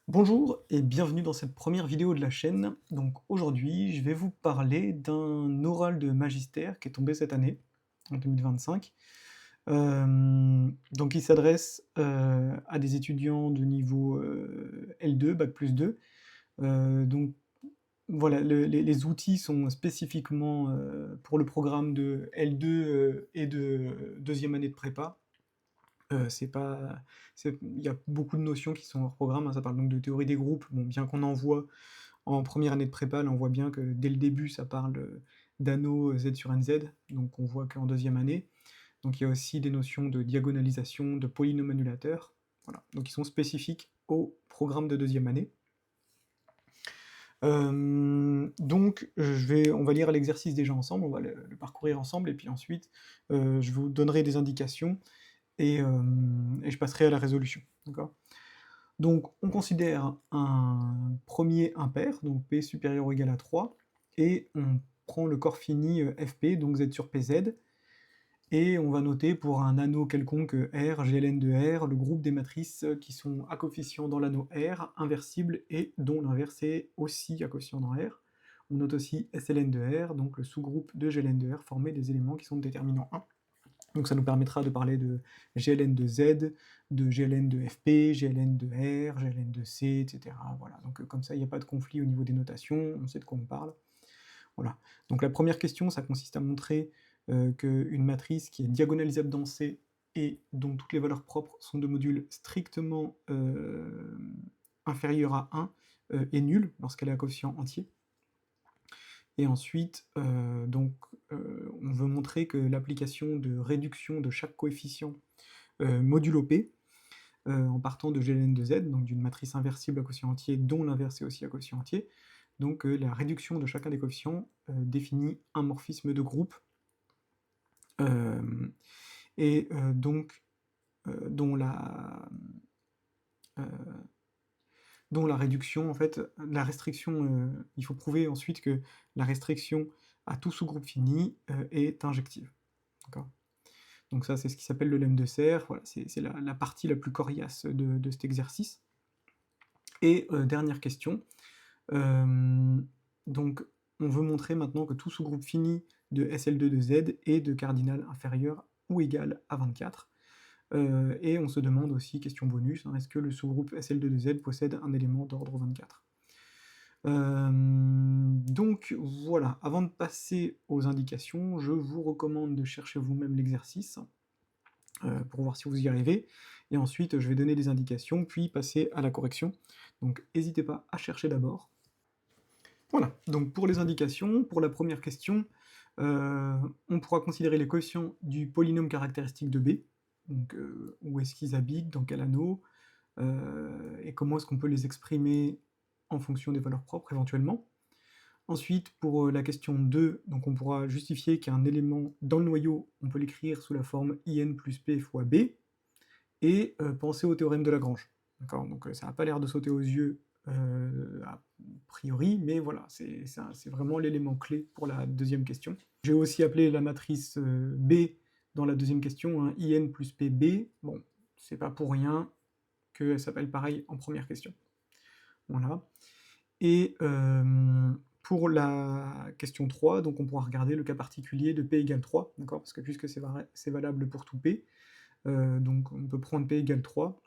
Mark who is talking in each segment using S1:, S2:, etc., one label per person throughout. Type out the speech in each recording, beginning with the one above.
S1: Bonjour et bienvenue dans cette première vidéo de la chaîne. Donc aujourd'hui, je vais vous parler d'un oral de magistère qui est tombé cette année, en 2025. Donc il s'adresse à des étudiants de niveau L2, Bac+2. Donc voilà, les outils sont spécifiquement pour le programme de L2 et de deuxième année de prépa. C'est pas il y a beaucoup de notions qui sont hors programme, hein, ça parle donc de théorie des groupes. Bon, bien qu'on en voit en première année de prépa, là, on voit bien que dès le début, ça parle, d'anneaux, Z sur NZ, donc on voit qu'en deuxième année. Donc il y a aussi des notions de diagonalisation, de polynôme annulateur, voilà, donc ils sont spécifiques au programme de deuxième année. Donc on va lire l'exercice déjà ensemble, on va le parcourir ensemble et puis ensuite, je vous donnerai des indications et je passerai à la résolution, d'accord? Donc on considère un premier impair, donc P supérieur ou égal à 3, et on prend le corps fini FP, donc Z sur PZ, et on va noter pour un anneau quelconque R, GLN de R, le groupe des matrices qui sont à coefficient dans l'anneau R, inversibles et dont l'inverse est aussi à coefficient dans R. On note aussi SLN de R, donc le sous-groupe de GLN de R formé des éléments qui sont de déterminant 1. Donc ça nous permettra de parler de GLN de Z, de GLN de FP, GLN de R, GLN de C, etc. Voilà, donc comme ça, il n'y a pas de conflit au niveau des notations, on sait de quoi on parle. Voilà. Donc la première question, ça consiste à montrer qu'une matrice qui est diagonalisable dans C et dont toutes les valeurs propres sont de modules strictement inférieurs à 1 est nulle lorsqu'elle est à coefficient entier. Et ensuite, on veut montrer que l'application de réduction de chaque coefficient modulo P, en partant de GLN de Z, donc d'une matrice inversible à quotient entier dont l'inverse est aussi à quotient entier. Donc la réduction de chacun des coefficients définit un morphisme de groupe, euh, et dont euh, dont la réduction, en fait, la restriction, il faut prouver ensuite que la restriction à tout sous-groupe fini est injective. D'accord. Donc ça, c'est ce qui s'appelle le lemme de Serre, voilà, c'est la partie la plus coriace de cet exercice. Et dernière question, donc on veut montrer maintenant que tout sous-groupe fini de SL2 de Z est de cardinal inférieur ou égal à 24. Et on se demande aussi, question bonus, hein, est-ce que le sous-groupe SL2 de Z possède un élément d'ordre 24? Donc voilà, avant de passer aux indications, je vous recommande de chercher vous-même l'exercice pour voir si vous y arrivez, et ensuite je vais donner des indications, puis passer à la correction. Donc n'hésitez pas à chercher d'abord. Voilà, donc pour les indications, pour la première question, on pourra considérer les coefficients du polynôme caractéristique de B, donc où est-ce qu'ils habitent, dans quel anneau, et comment est-ce qu'on peut les exprimer en fonction des valeurs propres éventuellement. Ensuite, pour la question 2, donc on pourra justifier qu'un élément dans le noyau, on peut l'écrire sous la forme in plus p fois b, et penser au théorème de Lagrange. D'accord, donc ça n'a pas l'air de sauter aux yeux a priori, mais voilà, c'est vraiment l'élément clé pour la deuxième question. J'ai aussi appelé la matrice B dans la deuxième question, hein, in plus pb, bon, c'est pas pour rien qu'elle s'appelle pareil en première question. Voilà. Et pour la question 3, donc on pourra regarder le cas particulier de p égale 3, d'accord, parce que puisque c'est valable pour tout p, donc on peut prendre p égale 3,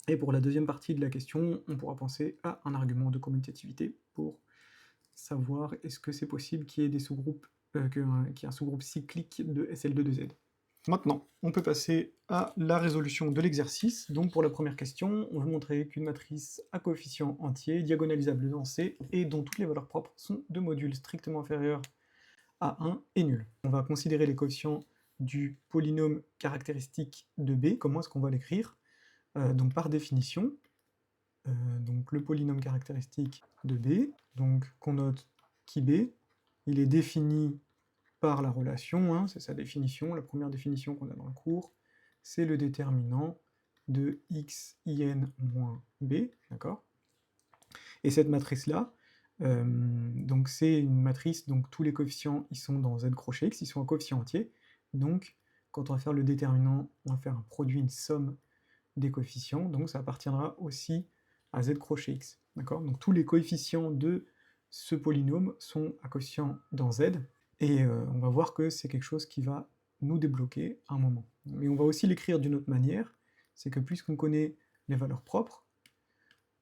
S1: et pour la deuxième partie de la question, on pourra penser à un argument de commutativité pour savoir est-ce que c'est possible qu'il y ait des sous-groupes, qu'il y ait un sous-groupe cyclique de SL2 de Z. Maintenant, on peut passer à la résolution de l'exercice. Donc pour la première question, on veut montrer qu'une matrice à coefficient entier, diagonalisable dans C, et dont toutes les valeurs propres sont de modules strictement inférieurs à 1 est nulle. On va considérer les coefficients du polynôme caractéristique de B. Comment est-ce qu'on va l'écrire? Donc par définition, donc le polynôme caractéristique de B, donc qu'on note qui B, il est défini par la relation, hein, c'est sa définition, la première définition qu'on a dans le cours, c'est le déterminant de x in moins b, d'accord? Et cette matrice-là, donc c'est une matrice, donc tous les coefficients ils sont dans z crochet x, ils sont en coefficient entier, donc quand on va faire le déterminant, on va faire un produit, une somme des coefficients, donc ça appartiendra aussi à z crochet x, d'accord? Donc tous les coefficients de ce polynôme sont à quotient dans z, et on va voir que c'est quelque chose qui va nous débloquer à un moment. Mais on va aussi l'écrire d'une autre manière, c'est que puisqu'on connaît les valeurs propres,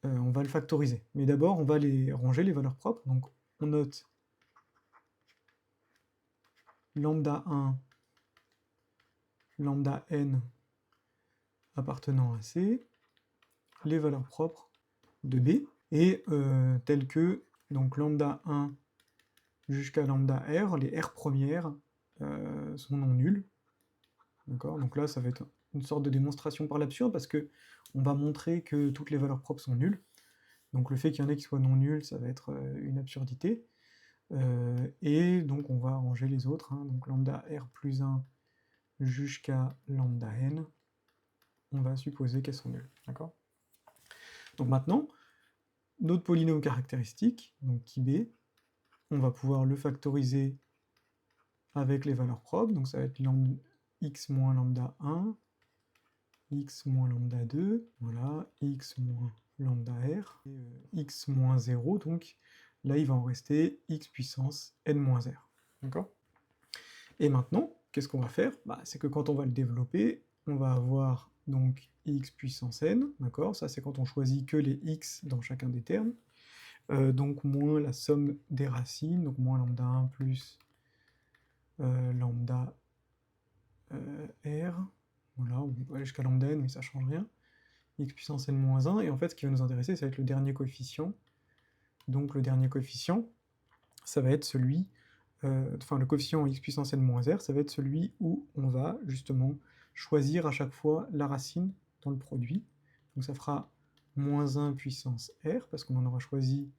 S1: on va le factoriser. Mais d'abord, on va les ranger, les valeurs propres, donc on note lambda 1, lambda n appartenant à C, les valeurs propres de B, et telles que donc lambda 1 jusqu'à lambda r, les r premières sont non nulles. D'accord? Donc là, ça va être une sorte de démonstration par l'absurde, parce que on va montrer que toutes les valeurs propres sont nulles. Donc le fait qu'il y en ait qui soient non nulles, ça va être une absurdité. Et donc on va ranger les autres, hein, donc lambda r plus 1 jusqu'à lambda n, on va supposer qu'elles sont nulles. D'accord? Donc maintenant, notre polynôme caractéristique, donc qui b, on va pouvoir le factoriser avec les valeurs propres, donc ça va être x moins lambda 1, x moins lambda 2, voilà, x moins lambda r, et x moins 0, donc là il va en rester x puissance n moins r. D'accord? Et maintenant, qu'est-ce qu'on va faire? C'est que quand on va le développer, on va avoir donc x puissance n, d'accord? Ça c'est quand on choisit que les x dans chacun des termes, donc moins la somme des racines, donc moins lambda 1 plus lambda r, voilà, on peut aller jusqu'à lambda n, mais ça change rien, x puissance n moins 1, et en fait ce qui va nous intéresser, ça va être le dernier coefficient. Donc le dernier coefficient, ça va être celui, enfin le coefficient x puissance n moins r, ça va être celui où on va justement choisir à chaque fois la racine dans le produit. Donc ça fera moins 1 puissance r, parce qu'on en aura choisi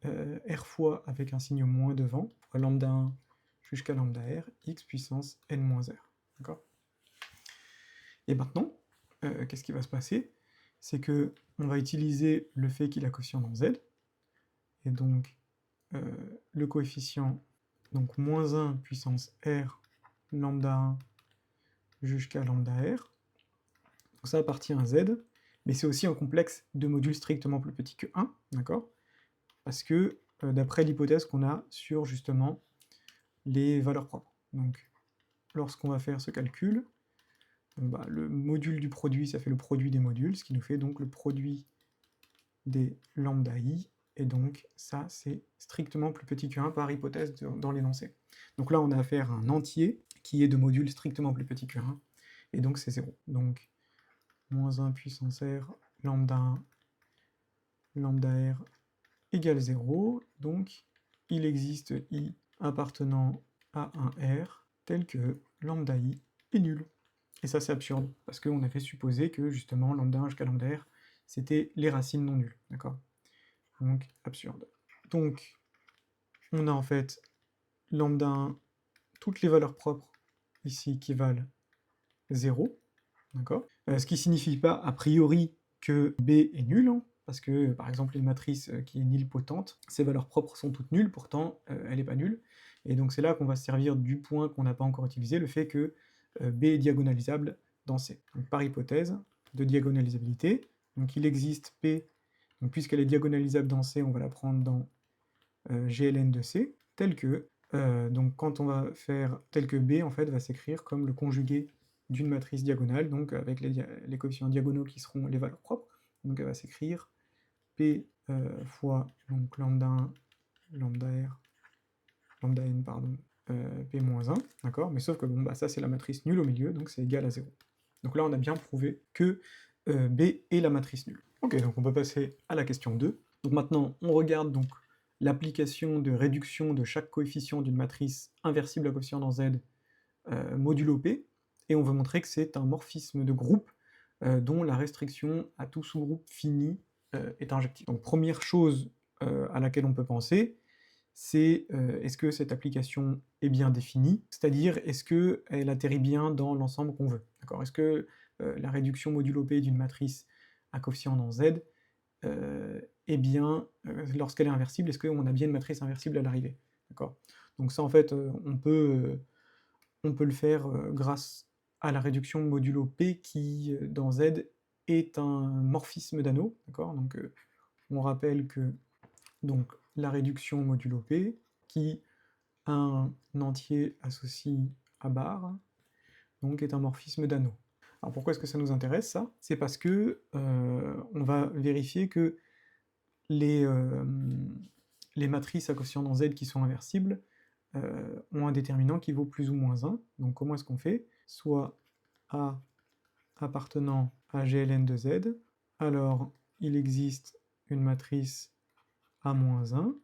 S1: r fois avec un signe moins devant, lambda 1 jusqu'à lambda r, x puissance n moins r. D'accord? Et maintenant, qu'est-ce qui va se passer? C'est que on va utiliser le fait qu'il a quotient dans z, et donc le coefficient, donc moins 1 puissance r lambda 1 jusqu'à lambda r, donc ça appartient à z, mais c'est aussi un complexe de modules strictement plus petit que 1, d'accord? Parce que d'après l'hypothèse qu'on a sur justement les valeurs propres. Donc lorsqu'on va faire ce calcul, le module du produit, ça fait le produit des modules, ce qui nous fait donc le produit des lambda i, et donc ça c'est strictement plus petit que 1 par hypothèse dans l'énoncé. Donc là on a affaire à un entier qui est de modules strictement plus petit que 1, et donc c'est 0. Donc moins 1 puissance r lambda 1 lambda r égale 0, donc il existe i appartenant à un r tel que lambda i est nul. Et ça c'est absurde, parce qu'on avait supposé que justement lambda 1 jusqu'à lambda r, c'était les racines non nulles, d'accord? Donc absurde. Donc on a en fait lambda 1, toutes les valeurs propres ici qui valent 0, d'accord? Ce qui signifie pas a priori que B est nul, hein, parce que par exemple une matrice qui est nilpotente, ses valeurs propres sont toutes nulles, pourtant elle n'est pas nulle, et donc c'est là qu'on va se servir du point qu'on n'a pas encore utilisé, le fait que B est diagonalisable dans C. Donc par hypothèse de diagonalisabilité, donc il existe P, donc puisqu'elle est diagonalisable dans C, on va la prendre dans GLN de C, tel que, donc quand on va faire tel que B en fait va s'écrire comme le conjugué d'une matrice diagonale, donc avec les coefficients diagonaux qui seront les valeurs propres, donc elle va s'écrire P fois donc lambda 1, lambda r, lambda n, pardon, P-1, d'accord? Mais sauf que ça c'est la matrice nulle au milieu, donc c'est égal à 0. Donc là on a bien prouvé que B est la matrice nulle. Ok, donc on peut passer à la question 2. Donc maintenant on regarde donc l'application de réduction de chaque coefficient d'une matrice inversible à coefficient dans Z modulo P, et on veut montrer que c'est un morphisme de groupe dont la restriction à tout sous-groupe fini est injective. Donc première chose à laquelle on peut penser, c'est est-ce que cette application est bien définie, c'est-à-dire est-ce qu'elle atterrit bien dans l'ensemble qu'on veut. Est-ce que la réduction modulo P d'une matrice à coefficient dans Z est bien, lorsqu'elle est inversible, est-ce qu'on a bien une matrice inversible à l'arrivée. D'accord? Donc ça en fait on peut le faire grâce à la réduction modulo P qui dans Z est un morphisme d'anneau, d'accord? Donc on rappelle que donc, la réduction modulo P, qui un entier associé à bar, donc est un morphisme d'anneau. Alors pourquoi est-ce que ça nous intéresse, ça? C'est parce que on va vérifier que les, les matrices à quotient dans Z qui sont inversibles ont un déterminant qui vaut plus ou moins 1. Donc comment est-ce qu'on fait? Soit A appartenant à GLN de Z, alors il existe une matrice A-1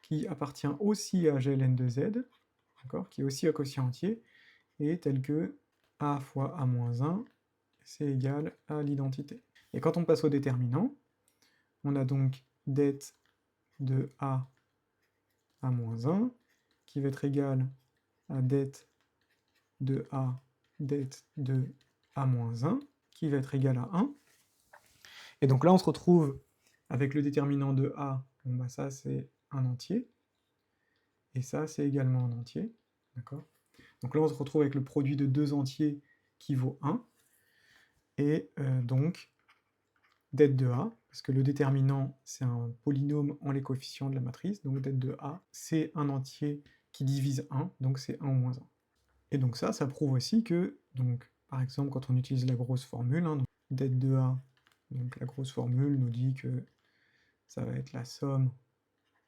S1: qui appartient aussi à GLN de Z, d'accord, qui est aussi à quotient entier, et tel que A fois A-1, c'est égal à l'identité. Et quand on passe au déterminant, on a donc det de A à -1, qui va être égal à det de A, det de A-1, qui va être égal à 1. Et donc là, on se retrouve avec le déterminant de A, bon bah ça c'est un entier, et ça c'est également un entier, d'accord? Donc là, on se retrouve avec le produit de deux entiers qui vaut 1, et donc det de A, parce que le déterminant, c'est un polynôme en les coefficients de la matrice, donc det de A, c'est un entier qui divise 1, donc c'est 1 au moins 1. Et donc ça prouve aussi que, donc, par exemple, quand on utilise la grosse formule, hein, donc det de A, donc la grosse formule nous dit que ça va être la somme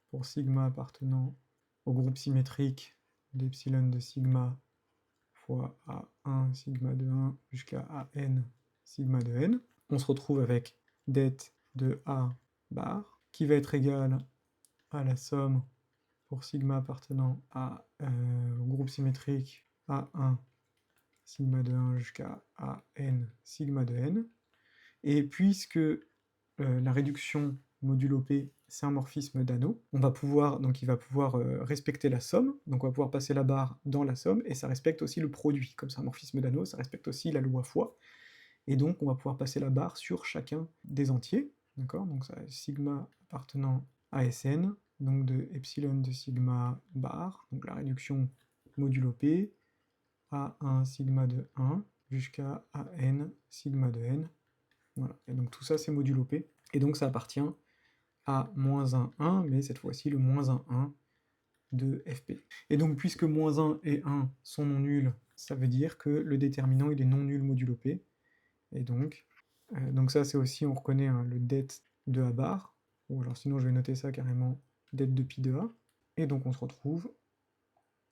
S1: pour sigma appartenant au groupe symétrique d'epsilon de sigma fois A1 sigma de 1 jusqu'à AN sigma de n. On se retrouve avec det de A bar, qui va être égal à la somme pour sigma appartenant au groupe symétrique A1 sigma de 1 jusqu'à AN sigma de n. Et puisque la réduction modulo P, c'est un morphisme d'anneau, donc il va pouvoir respecter la somme, donc on va pouvoir passer la barre dans la somme, et ça respecte aussi le produit. Comme c'est un morphisme d'anneau, ça respecte aussi la loi fois, et donc on va pouvoir passer la barre sur chacun des entiers, d'accord? Donc ça sigma appartenant à Sn, donc de epsilon de sigma bar, donc la réduction modulo P, A1 sigma de 1 jusqu'à AN sigma de n. Voilà, et donc tout ça c'est modulo P, et donc ça appartient à -1, 1, mais cette fois-ci le -1, 1 de Fp. Et donc puisque -1 et 1 sont non nuls, ça veut dire que le déterminant il est non nul modulo P, et donc ça c'est aussi, on reconnaît hein, le det de A bar, ou alors sinon je vais noter ça carrément, det de pi de A, et donc on se retrouve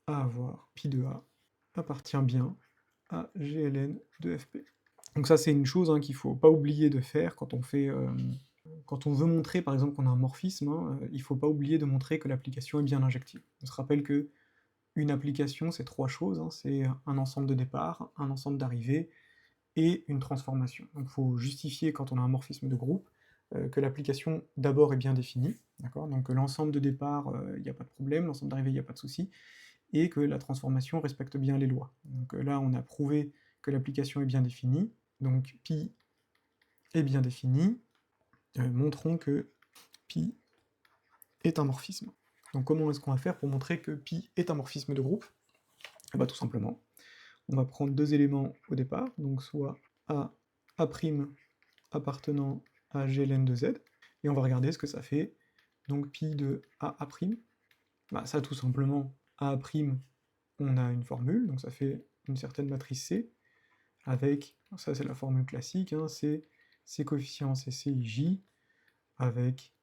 S1: à avoir pi de A appartient bien à GLN de Fp. Donc ça c'est une chose hein, qu'il ne faut pas oublier de faire quand on fait... quand on veut montrer par exemple qu'on a un morphisme, hein, il ne faut pas oublier de montrer que l'application est bien injective. On se rappelle que une application c'est trois choses, hein, c'est un ensemble de départ, un ensemble d'arrivée, et une transformation. Donc il faut justifier quand on a un morphisme de groupe que l'application d'abord est bien définie, d'accord? Donc l'ensemble de départ, il n'y a pas de problème, l'ensemble d'arrivée, il n'y a pas de souci, et que la transformation respecte bien les lois. Donc là, on a prouvé que l'application est bien définie, donc pi est bien défini, montrons que pi est un morphisme. Donc comment est-ce qu'on va faire pour montrer que pi est un morphisme de groupe? Eh bien tout simplement, on va prendre deux éléments au départ, donc soit A' appartenant à GLN de Z, et on va regarder ce que ça fait, donc pi de AA', bah ça tout simplement, AA', on a une formule, donc ça fait une certaine matrice C, avec, ça c'est la formule classique, hein, c'est C coefficients c'est CIJ, avec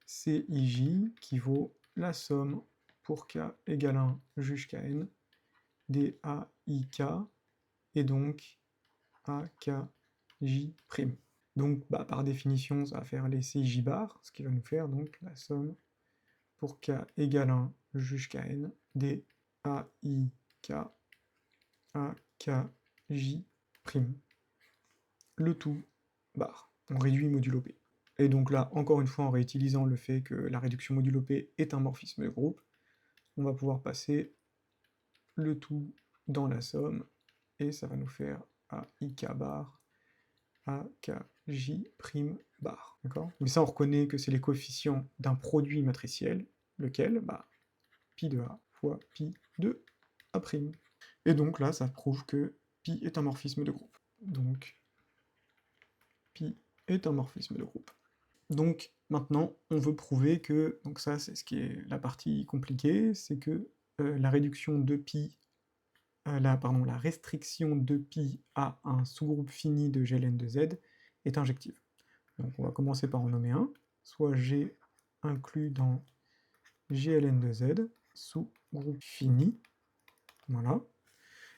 S1: CIJ qui vaut la somme pour k égale 1 jusqu'à n des AIK, et donc AKJ'. Donc bah, par définition, ça va faire les CJ bar, ce qui va nous faire donc la somme pour k égale 1 jusqu'à n des AIK AKJ'. Le tout bar. On réduit modulo P. Et donc là, encore une fois, en réutilisant le fait que la réduction modulo P est un morphisme de groupe, on va pouvoir passer le tout dans la somme, et ça va nous faire AIK bar, AKJ' bar. D'accord? Mais ça, on reconnaît que c'est les coefficients d'un produit matriciel, lequel, bah, pi de A fois pi de A'. Et donc là, ça prouve que pi est un morphisme de groupe. Donc, pi est un morphisme de groupe. Donc maintenant, on veut prouver que, donc ça c'est ce qui est la partie compliquée, c'est que la réduction de pi, la restriction de pi à un sous-groupe fini de gln de z est injective. Donc on va commencer par en nommer un, soit G inclus dans gln de z, sous-groupe fini, voilà.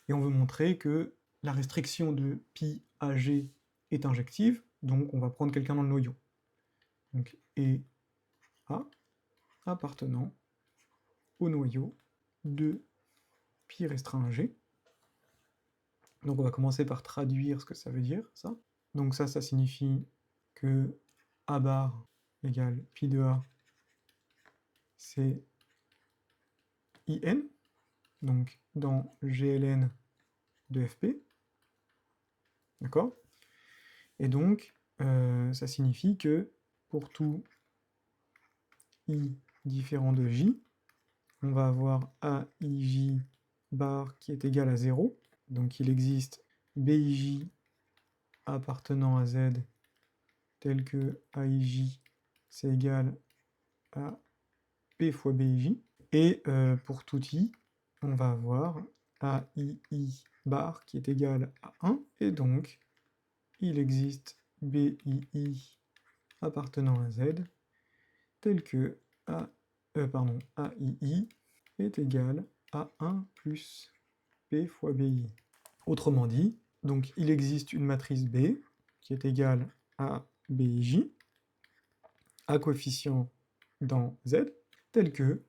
S1: Et on veut montrer que la restriction de pi à g est injective, donc on va prendre quelqu'un dans le noyau. Donc et A appartenant au noyau de pi restreint à g. Donc on va commencer par traduire ce que ça veut dire, ça. Donc ça signifie que A bar égale pi de A, c'est IN, donc dans GLN de FP, d'accord? Et donc, ça signifie que pour tout I différent de J, on va avoir AIJ bar qui est égal à 0, donc il existe BIJ appartenant à Z tel que AIJ c'est égal à P fois BIJ, et pour tout I, on va avoir AII bar qui est égal à 1, et donc il existe BII appartenant à Z tel que AII est égal à 1 plus P fois BI. Autrement dit, donc il existe une matrice B qui est égale à BIJ, à coefficient dans Z, tel que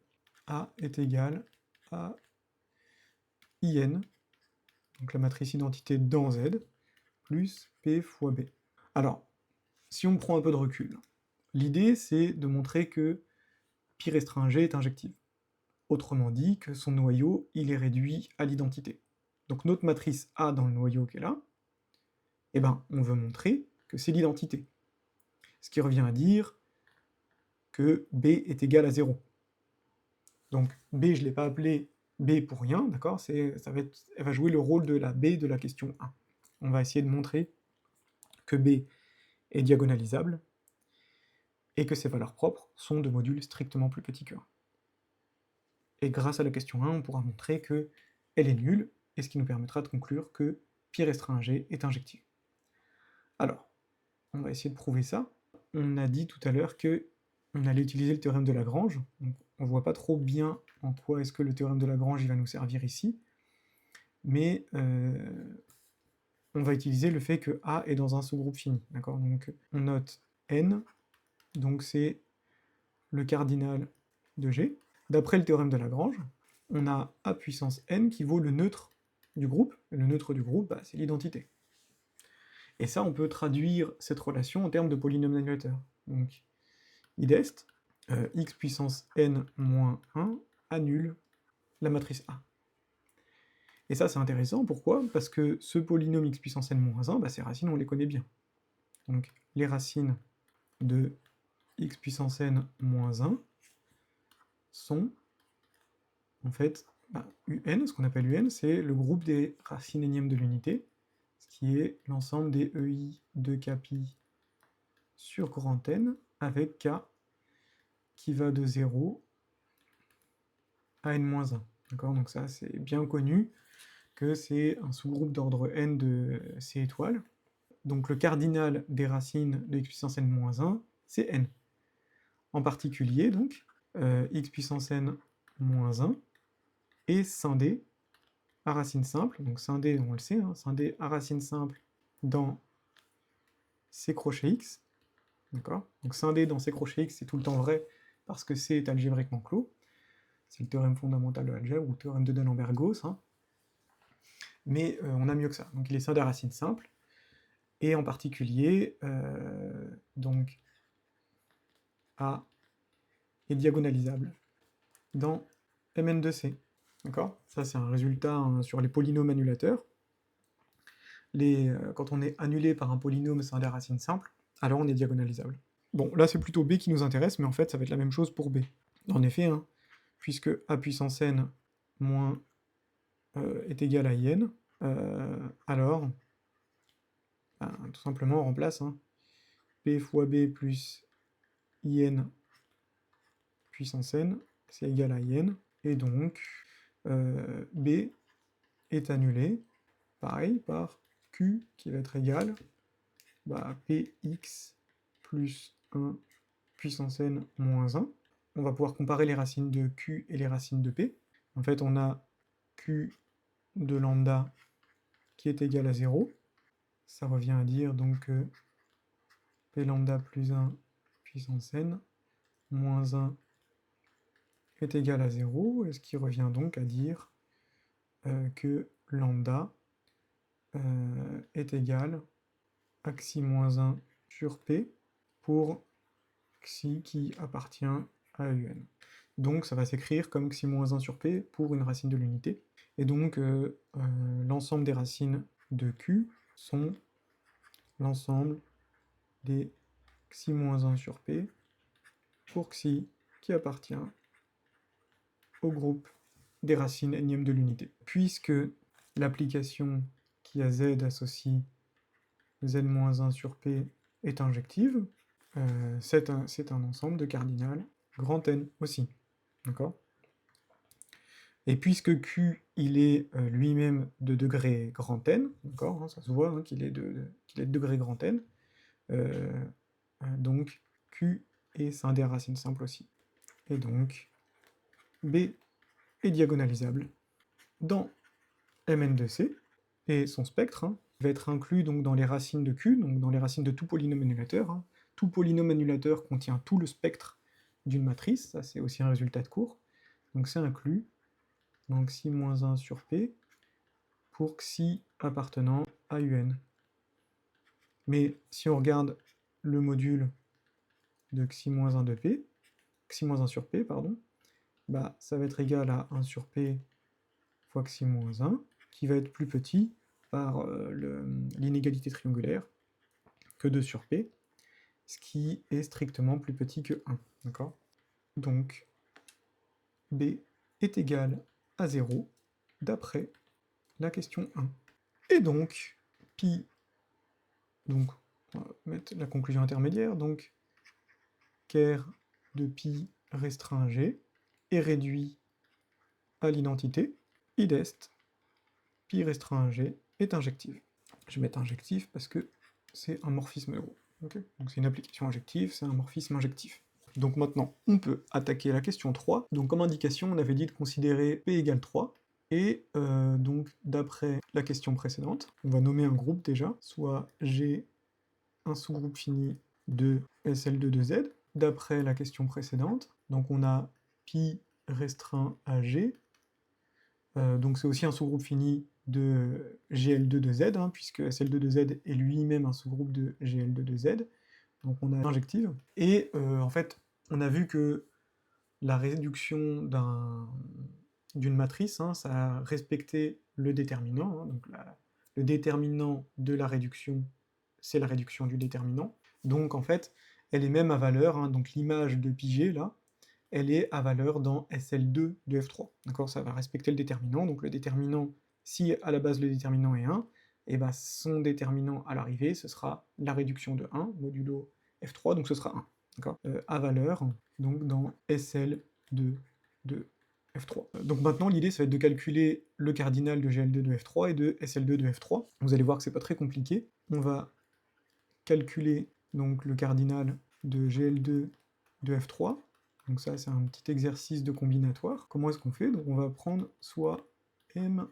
S1: A est égal à IN, donc la matrice identité dans Z, plus P fois B. Alors, si on prend un peu de recul, l'idée c'est de montrer que pi restreint G est injective. Autrement dit, que son noyau, il est réduit à l'identité. Donc notre matrice A dans le noyau qui est là, eh ben, on veut montrer que c'est l'identité. Ce qui revient à dire que B est égal à 0. Donc B, je ne l'ai pas appelé B pour rien, d'accord? Elle va jouer le rôle de la B de la question 1. On va essayer de montrer que B est diagonalisable et que ses valeurs propres sont de modules strictement plus petits que 1. Et grâce à la question 1, on pourra montrer qu'elle est nulle, et ce qui nous permettra de conclure que pi restreint à G est injectif. Alors, on va essayer de prouver ça. On a dit tout à l'heure qu'on allait utiliser le théorème de Lagrange. Donc, on voit pas trop bien en quoi est-ce que le théorème de Lagrange il va nous servir ici, mais on va utiliser le fait que A est dans un sous-groupe fini. D'accord? Donc on note N, donc c'est le cardinal de G. D'après le théorème de Lagrange, on a A puissance N qui vaut le neutre du groupe, et le neutre du groupe, bah, c'est l'identité. Et ça, on peut traduire cette relation en termes de polynôme annulateur. Donc, id est, x puissance n moins 1 annule la matrice A. Et ça, c'est intéressant, pourquoi? Parce que ce polynôme x puissance n moins 1, bah, ces racines, on les connaît bien. Donc, les racines de x puissance n moins 1 sont, en fait, un, ce qu'on appelle un, c'est le groupe des racines énièmes de l'unité, ce qui est l'ensemble des EI de Kpi sur grand N, avec K qui va de 0 à n-1. D'accord? Donc ça, c'est bien connu que c'est un sous-groupe d'ordre n de C étoiles. Donc le cardinal des racines de x puissance n-1, c'est n. En particulier, donc, x puissance n-1 est scindé à racine simple, donc scindé, on le sait, hein, scindé à racine simple dans C crochet x, d'accord? Donc scindé dans C crochet x, c'est tout le temps vrai, parce que C est algébriquement clos, c'est le théorème fondamental de l'algèbre, ou le théorème de d'Alembert-Gauss, hein. Mais on a mieux que ça, donc il est scindé à racine simple, et en particulier, donc, A est diagonalisable dans Mn de C. D'accord? Ça, c'est un résultat hein, sur les polynômes annulateurs. Quand on est annulé par un polynôme scindé à racine simple, alors on est diagonalisable. Bon, là, c'est plutôt B qui nous intéresse, mais en fait, ça va être la même chose pour B. En effet, hein, puisque A puissance n moins est égal à IN, alors, tout simplement, on remplace. Hein. p fois b plus in puissance n, c'est égal à in, et donc b est annulé, pareil, par q qui va être égal à px plus 1 puissance n moins 1. On va pouvoir comparer les racines de q et les racines de p. En fait, on a q de lambda qui est égal à 0. Ça revient à dire donc p lambda plus 1 puissance n moins 1 est égal à 0, et ce qui revient donc à dire que lambda est égal à xi moins 1 sur p pour xi qui appartient à un. Donc ça va s'écrire comme xi moins 1 sur p pour une racine de l'unité. Et donc l'ensemble des racines de q sont l'ensemble des xi moins 1 sur p pour xi qui appartient au groupe des racines énièmes de l'unité. Puisque l'application qui a z associe z-1 sur p est injective, c'est un ensemble de cardinal grand N aussi. D'accord ? Et puisque Q, il est lui-même de degré grand N, d'accord, hein, ça se voit qu'il est de degré grand N, donc Q est scindé à racine simple aussi. Et donc, B est diagonalisable dans Mn de C, et son spectre va être inclus donc dans les racines de Q, donc dans les racines de tout polynôme annulateur. Tout polynôme annulateur contient tout le spectre d'une matrice, ça c'est aussi un résultat de cours, donc c'est inclus dans xi-1 sur p pour xi appartenant à un. Mais si on regarde le module de xi-1 de p, xi-1 sur p, pardon, bah, ça va être égal à 1 sur p fois xi-1, qui va être plus petit par l'inégalité triangulaire que 2 sur p, ce qui est strictement plus petit que 1. D'accord ? Donc, b est égal à 0 d'après la question 1. Et donc, pi, donc, on va mettre la conclusion intermédiaire, donc, ker de pi restreint g est réduit à l'identité, id est, pi restreint g est injective. Je vais mettre injectif parce que c'est un morphisme euro. Okay, donc c'est une application injective, c'est un morphisme injectif. Donc maintenant, on peut attaquer la question 3. Donc comme indication, on avait dit de considérer p égale 3. Et donc d'après la question précédente, on va nommer un groupe déjà, soit G, un sous-groupe fini de SL2 de Z. D'après la question précédente, donc on a pi restreint à G, donc c'est aussi un sous-groupe fini de GL2 de Z, puisque SL2 de Z est lui-même un sous-groupe de GL2 de Z, donc on a injective. Et en fait, on a vu que la réduction d'une matrice, ça respectait le déterminant, donc le déterminant de la réduction, c'est la réduction du déterminant. Donc en fait, elle est même à valeur, donc l'image de πg là, elle est à valeur dans SL2 de F3. D'accord ? Ça va respecter le déterminant, donc le déterminant, si à la base le déterminant est 1, et ben son déterminant à l'arrivée, ce sera la réduction de 1, modulo F3, donc ce sera 1. D'accord ? À valeur, donc dans SL2 de F3. Donc maintenant, l'idée, ça va être de calculer le cardinal de GL2 de F3 et de SL2 de F3. Vous allez voir que c'est pas très compliqué. On va calculer donc le cardinal de GL2 de F3. Donc ça, c'est un petit exercice de combinatoire. Comment est-ce qu'on fait ? Donc on va prendre soit M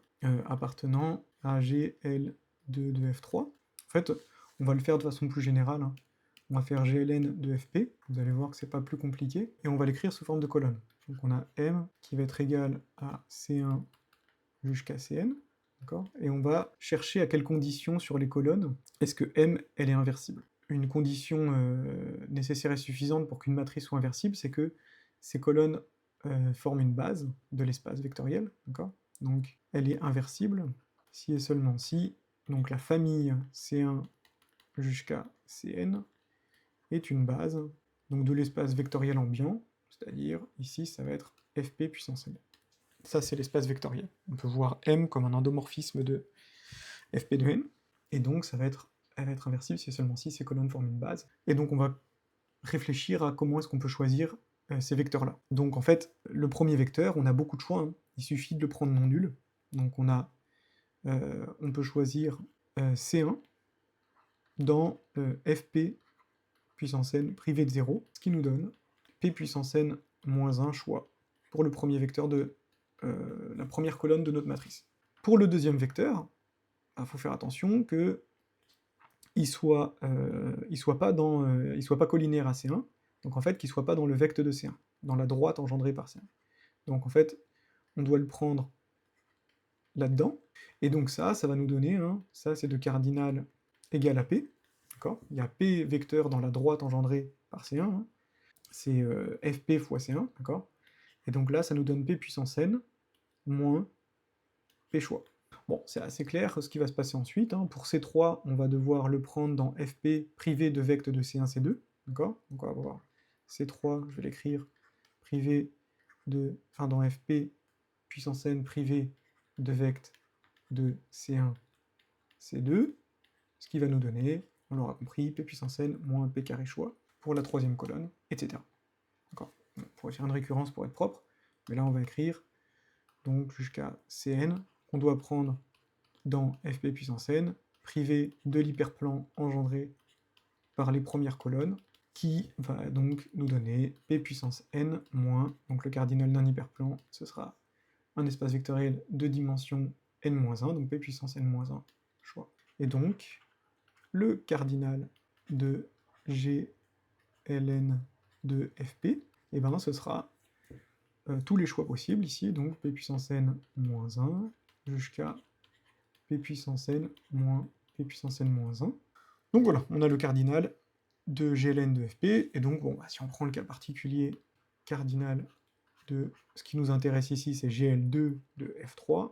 S1: appartenant à GL2 de F3. En fait, on va le faire de façon plus générale. On va faire GLN de FP. Vous allez voir que c'est pas plus compliqué. Et on va l'écrire sous forme de colonne. Donc on a M qui va être égal à C1 jusqu'à Cn. Et on va chercher à quelles conditions sur les colonnes est-ce que M, elle est inversible. Une condition nécessaire et suffisante pour qu'une matrice soit inversible, c'est que ces colonnes forment une base de l'espace vectoriel. Donc elle est inversible si et seulement si donc la famille C1 jusqu'à Cn est une base donc de l'espace vectoriel ambiant, c'est-à-dire ici ça va être Fp puissance n. Ça c'est l'espace vectoriel. On peut voir M comme un endomorphisme de Fp de n, et donc ça va être elle va être inversible si et seulement si ces colonnes forment une base. Et donc on va réfléchir à comment est-ce qu'on peut choisir ces vecteurs-là. Donc en fait, le premier vecteur, on a beaucoup de choix, hein. Il suffit de le prendre non nul. Donc on peut choisir C1 dans fp puissance n privé de 0, ce qui nous donne p puissance n moins 1 choix pour le premier vecteur de la première colonne de notre matrice. Pour le deuxième vecteur, il faut faire attention qu'il ne soit pas collinaire à C1, donc en fait qu'il ne soit pas dans le vecte de C1, dans la droite engendrée par C1. Donc en fait, on doit le prendre là-dedans, et donc ça va nous donner, ça c'est de cardinal égal à P, d'accord? Il y a P vecteur dans la droite engendrée par C1, hein. C'est Fp fois C1, d'accord? Et donc là, ça nous donne P puissance n moins P choix. Bon, c'est assez clair ce qui va se passer ensuite, hein. Pour C3, on va devoir le prendre dans Fp privé de vecte de C1, C2, d'accord? Donc on va voir C3, je vais l'écrire, privé de, enfin dans Fp puissance n privé de vecte de C1, C2, ce qui va nous donner, on l'aura compris, P puissance n moins P carré choix pour la troisième colonne, etc. D'accord? On pourrait faire une récurrence pour être propre, mais là on va écrire donc jusqu'à Cn, qu'on doit prendre dans Fp puissance n, privé de l'hyperplan engendré par les premières colonnes, qui va donc nous donner P puissance n moins, donc le cardinal d'un hyperplan, ce sera un espace vectoriel de dimension n-1, donc P puissance n-1 choix. Et donc, le cardinal de GLN de Fp, et ben ce sera tous les choix possibles ici, donc P puissance n-1 jusqu'à P puissance n moins P puissance n-1. Donc voilà, on a le cardinal de GLN de Fp, et donc bon, bah, si on prend le cas particulier cardinal de ce qui nous intéresse ici, c'est GL2 de F3,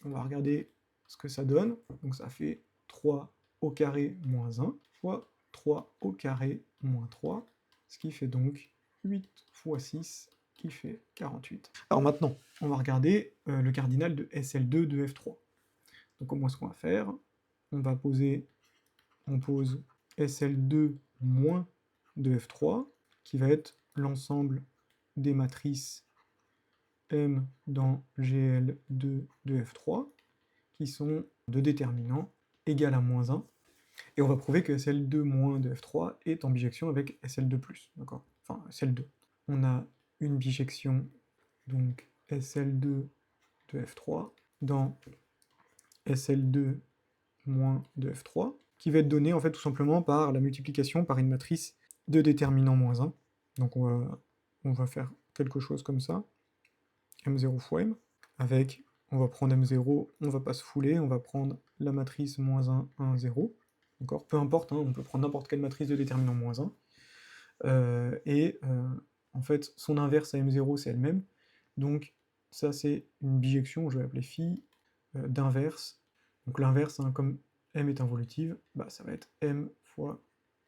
S1: on va regarder ce que ça donne, donc ça fait 3 au carré moins 1 fois 3 au carré moins 3, ce qui fait donc 8 fois 6, qui fait 48. Alors maintenant, on va regarder le cardinal de SL2 de F3. Donc comment est-ce qu'on va faire? On pose SL2 moins de F3, qui va être l'ensemble des matrices M dans GL2 de F3, qui sont de déterminant égal à moins 1, et on va prouver que SL2 moins de F3 est en bijection avec SL2+, d'accord? Enfin, SL2. On a une bijection, donc SL2 de F3, dans SL2 moins de F3, qui va être donnée en fait tout simplement par la multiplication par une matrice de déterminant moins 1. Donc on va faire quelque chose comme ça, M0 fois M, avec, on va prendre M0, on va pas se fouler, on va prendre la matrice moins 1, 1, 0, d'accord? Peu importe, hein, on peut prendre n'importe quelle matrice de déterminant moins 1, en fait, son inverse à M0, c'est elle-même, donc ça c'est une bijection, je vais l'appeler phi, d'inverse, donc l'inverse, hein, comme M est involutive, bah ça va être M fois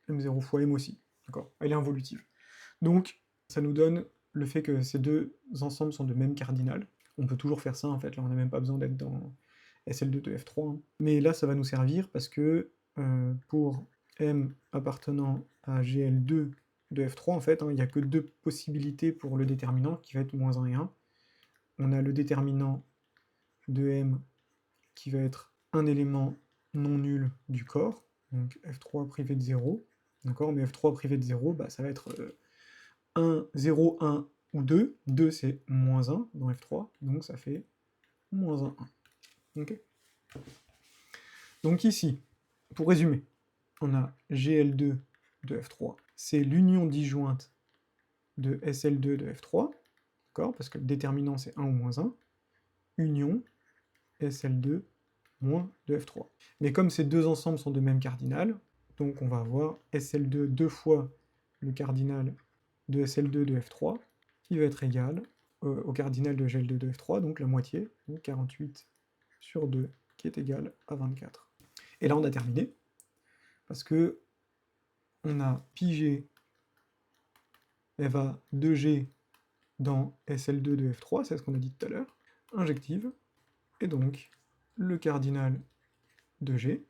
S1: M0 fois M aussi, d'accord? Elle est involutive. Donc, ça nous donne le fait que ces deux ensembles sont de même cardinal. On peut toujours faire ça, en fait, là on n'a même pas besoin d'être dans SL2 de F3, hein. Mais là, ça va nous servir parce que pour M appartenant à GL2 de F3, en fait, hein, il n'y a que deux possibilités pour le déterminant, qui va être moins 1 et 1. On a le déterminant de M qui va être un élément non nul du corps, donc F3 privé de 0, d'accord? Mais F3 privé de 0, bah, ça va être 1, 0, 1 ou 2. 2 c'est moins 1 dans F3, donc ça fait moins 1, 1. Okay, donc ici, pour résumer, on a GL2 de F3, c'est l'union disjointe de SL2 de F3, d'accord, parce que le déterminant c'est 1 ou moins 1, union SL2 moins de F3. Mais comme ces deux ensembles sont de même cardinal, donc on va avoir SL2 deux fois le cardinal de SL2 de F3, qui va être égal au cardinal de GL2 de F3, donc la moitié, donc 48 sur 2, qui est égal à 24. Et là on a terminé, parce que on a pigé FA 2G dans SL2 de F3, c'est ce qu'on a dit tout à l'heure, injective, et donc le cardinal de G,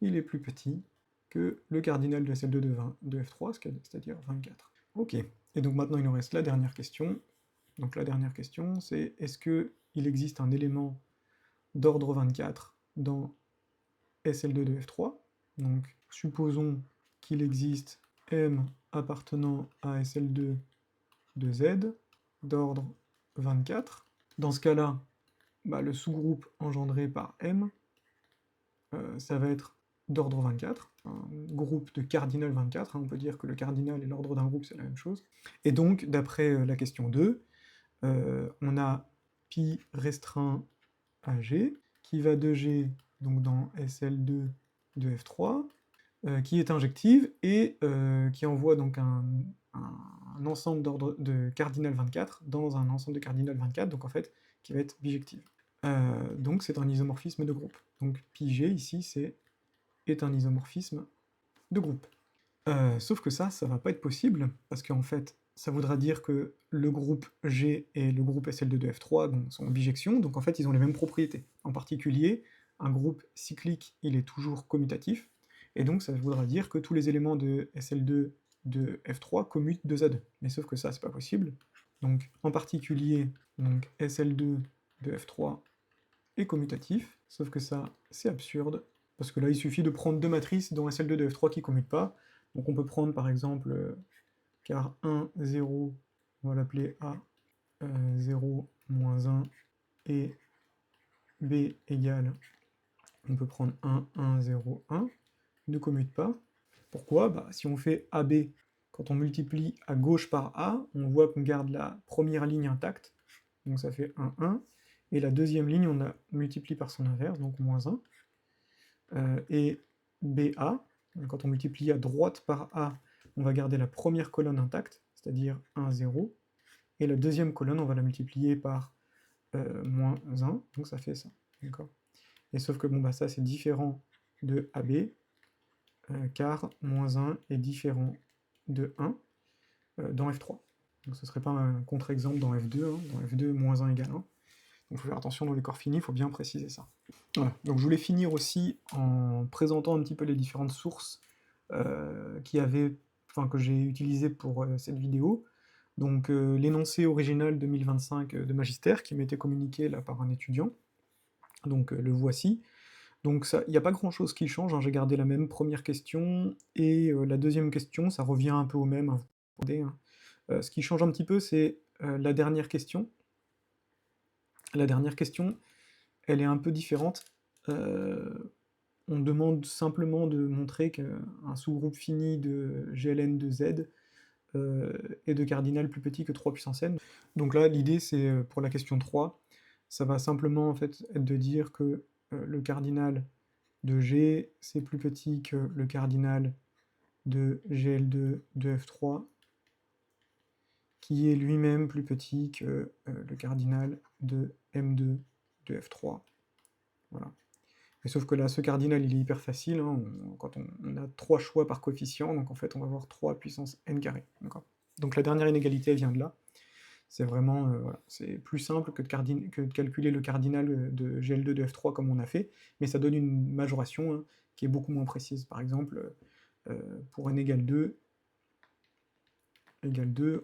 S1: il est plus petit que le cardinal de SL2 de F3, c'est-à-dire 24. Ok, et donc maintenant il nous reste la dernière question. Donc la dernière question, c'est est-ce qu'il existe un élément d'ordre 24 dans SL2 de F3? Donc supposons qu'il existe M appartenant à SL2 de Z d'ordre 24. Dans ce cas-là, le sous-groupe engendré par M, ça va être d'ordre 24, un groupe de cardinal 24, hein, on peut dire que le cardinal et l'ordre d'un groupe c'est la même chose. Et donc, d'après la question 2, on a pi restreint à G, qui va de G, donc dans SL2 de F3, qui est injective, et qui envoie donc un ensemble d'ordre de cardinal 24 dans un ensemble de cardinal 24, donc en fait, qui va être bijective. Donc c'est un isomorphisme de groupe. Donc pi-G, ici, est un isomorphisme de groupe. Sauf que ça va pas être possible, parce qu'en fait, ça voudra dire que le groupe G et le groupe SL2 de F3 sont en bijection, donc en fait, ils ont les mêmes propriétés. En particulier, un groupe cyclique, il est toujours commutatif, et donc ça voudra dire que tous les éléments de SL2 de F3 commutent 2 à 2. Mais sauf que ça, c'est pas possible. Donc, en particulier, donc, SL2 de F3 est commutatif, sauf que ça, c'est absurde, parce que là, il suffit de prendre deux matrices dont SL2 de F3 qui ne commutent pas. Donc on peut prendre par exemple car 1, 0, on va l'appeler A, 0, moins 1, et B égale, on peut prendre 1, 1, 0, 1, ne commute pas. Pourquoi? Si on fait AB, quand on multiplie à gauche par A, on voit qu'on garde la première ligne intacte, donc ça fait 1, 1, et la deuxième ligne, on la multiplie par son inverse, donc moins 1, et BA, quand on multiplie à droite par A, on va garder la première colonne intacte, c'est-à-dire 1, 0, et la deuxième colonne, on va la multiplier par moins 1, donc ça fait ça, d'accord? Et sauf que ça c'est différent de AB, car moins 1 est différent de 1 dans F3. Donc ce serait pas un contre-exemple dans F2, hein. Dans F2, moins 1 égale 1. Donc il faut faire attention dans les corps finis, il faut bien préciser ça. Voilà. Donc je voulais finir aussi en présentant un petit peu les différentes sources que j'ai utilisées pour cette vidéo. Donc l'énoncé original 2025 de Magister qui m'était communiqué là par un étudiant. Donc le voici. Donc il n'y a pas grand chose qui change, hein. J'ai gardé la même première question, et la deuxième question, ça revient un peu au même, hein, vous pouvez, hein. Ce qui change un petit peu, c'est la dernière question. La dernière question, elle est un peu différente. On demande simplement de montrer qu'un sous-groupe fini de GLN de Z est de cardinal plus petit que 3 puissance n. Donc là, l'idée, c'est pour la question 3, ça va simplement en fait être de dire que le cardinal de G, c'est plus petit que le cardinal de GL2 de F3, qui est lui-même plus petit que le cardinal de M2 de F3. Voilà. Et sauf que là, ce cardinal, il est hyper facile, hein, quand on a 3 choix par coefficient, donc en fait, on va avoir 3 puissance n carré. Donc la dernière inégalité, elle vient de là. C'est vraiment, voilà, c'est plus simple que de calculer le cardinal de GL2 de F3 comme on a fait, mais ça donne une majoration, hein, qui est beaucoup moins précise. Par exemple, pour n égale 2,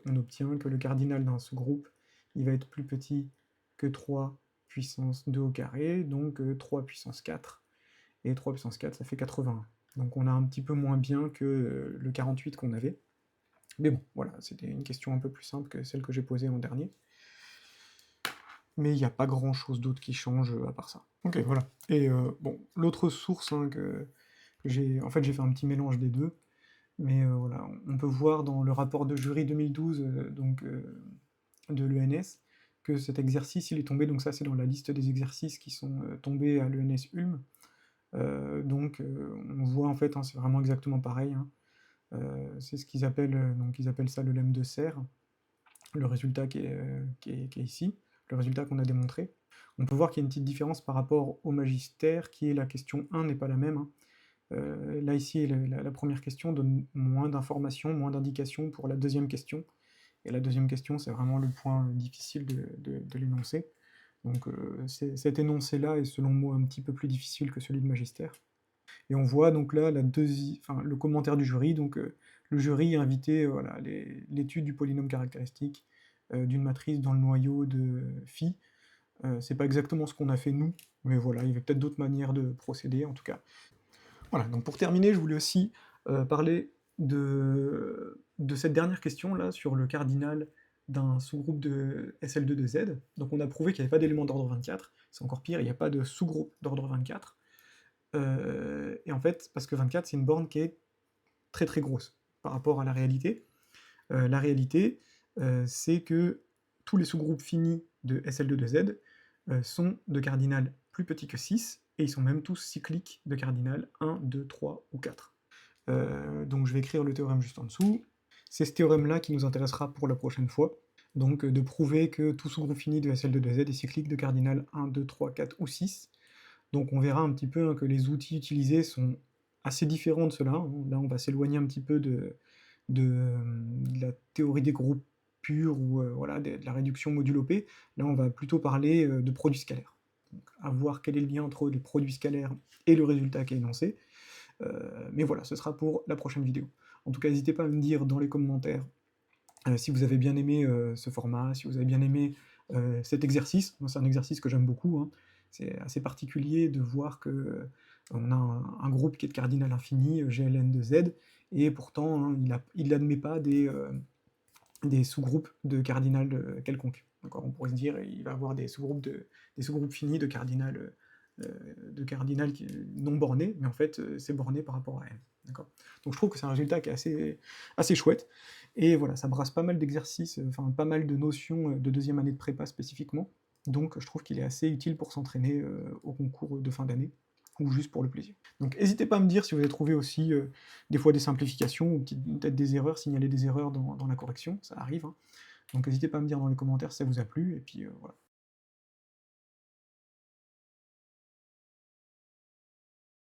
S1: on obtient que le cardinal d'un sous-groupe, il va être plus petit que 3 puissance 2 au carré, donc 3 puissance 4, et 3 puissance 4, ça fait 81. Donc on a un petit peu moins bien que le 48 qu'on avait. Mais bon, voilà, c'était une question un peu plus simple que celle que j'ai posée en dernier. Mais il n'y a pas grand-chose d'autre qui change à part ça. Ok, voilà. Et bon, l'autre source, hein, que j'ai... En fait, j'ai fait un petit mélange des deux. Mais voilà, on peut voir dans le rapport de jury 2012 de l'ENS que cet exercice, il est tombé, donc ça c'est dans la liste des exercices qui sont tombés à l'ENS Ulm. On voit en fait, hein, c'est vraiment exactement pareil, hein. C'est ce qu'ils appellent, ils appellent ça le lemme de Serre, le résultat qui est ici, le résultat qu'on a démontré. On peut voir qu'il y a une petite différence par rapport au Magister, qui est la question 1 n'est pas la même, hein. Là ici, la première question donne moins d'informations, moins d'indications pour la deuxième question, et la deuxième question, c'est vraiment le point difficile de l'énoncé. Donc cet énoncé-là est selon moi un petit peu plus difficile que celui de Magister. Et on voit donc là le commentaire du jury, donc le jury a invité voilà, l'étude du polynôme caractéristique d'une matrice dans le noyau de phi. C'est pas exactement ce qu'on a fait nous, mais voilà, il y avait peut-être d'autres manières de procéder en tout cas. Voilà, donc pour terminer, je voulais aussi parler de cette dernière question-là sur le cardinal d'un sous-groupe de SL2 de Z. Donc on a prouvé qu'il n'y avait pas d'élément d'ordre 24, c'est encore pire, il n'y a pas de sous-groupe d'ordre 24. Et en fait, parce que 24, c'est une borne qui est très très grosse par rapport à la réalité. La réalité, c'est que tous les sous-groupes finis de SL2 de Z sont de cardinal plus petit que 6, et ils sont même tous cycliques de cardinal 1, 2, 3 ou 4. Donc je vais écrire le théorème juste en dessous. C'est ce théorème-là qui nous intéressera pour la prochaine fois. Donc de prouver que tout sous-groupe fini de SL2 de Z est cyclique de cardinal 1, 2, 3, 4 ou 6. Donc on verra un petit peu que les outils utilisés sont assez différents de cela. Là on va s'éloigner un petit peu de la théorie des groupes purs ou voilà, de la réduction modulo P. Là on va plutôt parler de produits scalaires. Donc, à voir quel est le lien entre les produits scalaires et le résultat qui est énoncé. Mais voilà, ce sera pour la prochaine vidéo. En tout cas, n'hésitez pas à me dire dans les commentaires si vous avez bien aimé ce format, si vous avez bien aimé cet exercice. Moi, c'est un exercice que j'aime beaucoup, hein. C'est assez particulier de voir que on a un groupe qui est de cardinal infini, GLN de Z, et pourtant hein, il n'admet pas des sous-groupes de cardinal quelconque. On pourrait se dire il va avoir des sous-groupes finis de cardinal non borné, mais en fait c'est borné par rapport à n. Donc je trouve que c'est un résultat qui est assez chouette, et voilà, ça brasse pas mal d'exercices, enfin pas mal de notions de deuxième année de prépa spécifiquement, donc je trouve qu'il est assez utile pour s'entraîner au concours de fin d'année, ou juste pour le plaisir. Donc n'hésitez pas à me dire si vous avez trouvé aussi des fois des simplifications, ou peut-être des erreurs, signaler des erreurs dans la correction, ça arrive, hein. Donc n'hésitez pas à me dire dans les commentaires si ça vous a plu, et puis voilà.